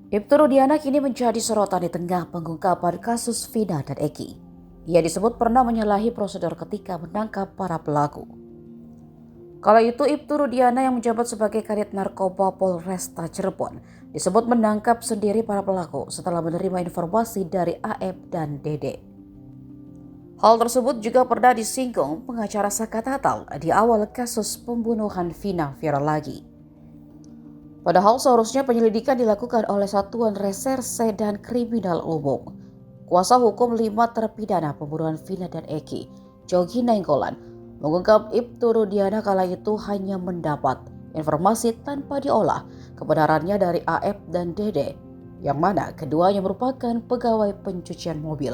Ibtu Rudiana kini menjadi sorotan di tengah pengungkapan kasus Vina dan Eki. Ia disebut pernah menyalahi prosedur ketika menangkap para pelaku. Kala itu Ibtu Rudiana yang menjabat sebagai Kanit Narkoba Polresta Cirebon disebut menangkap sendiri para pelaku setelah menerima informasi dari AF dan Dede. Hal tersebut juga pernah disinggung pengacara Saka Tatal di awal kasus pembunuhan Vina viral lagi. Padahal seharusnya penyelidikan dilakukan oleh Satuan Reserse dan Kriminal Umum. Kuasa hukum 5 terpidana pembunuhan Vina dan Eki, Jogi Nainggolan, mengungkap Ibtu Rudiana kala itu hanya mendapat informasi tanpa diolah kebenarannya dari AF dan Dede, yang mana keduanya merupakan pegawai pencucian mobil.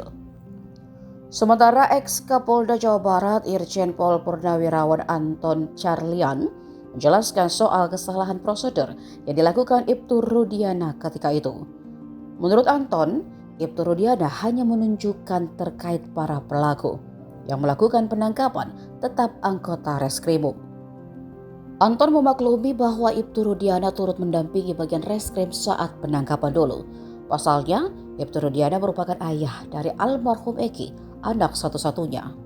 Sementara ex-Kapolda Jawa Barat Irjen Pol Purnawirawan Anton Carlian menjelaskan soal kesalahan prosedur yang dilakukan Ibtu Rudiana ketika itu. Menurut Anton, Ibtu Rudiana hanya menunjukkan terkait para pelaku yang melakukan penangkapan tetap anggota Reskrimum. Anton memaklumi bahwa Ibtu Rudiana turut mendampingi bagian Reskrim saat penangkapan dulu. Pasalnya, Ibtu Rudiana merupakan ayah dari almarhum Eki, anak satu-satunya.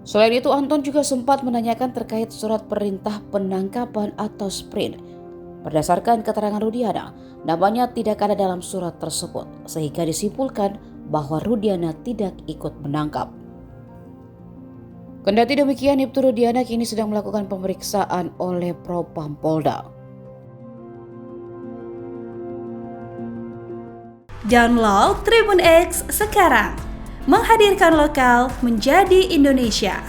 Selain itu, Anton juga sempat menanyakan terkait surat perintah penangkapan atau sprint. Berdasarkan keterangan Rudiana, namanya tidak ada dalam surat tersebut, sehingga disimpulkan bahwa Rudiana tidak ikut menangkap. Kendati demikian, Ibtu Rudiana kini sedang melakukan pemeriksaan oleh Propam Polda. Download Tribun X sekarang, menghadirkan lokal menjadi Indonesia.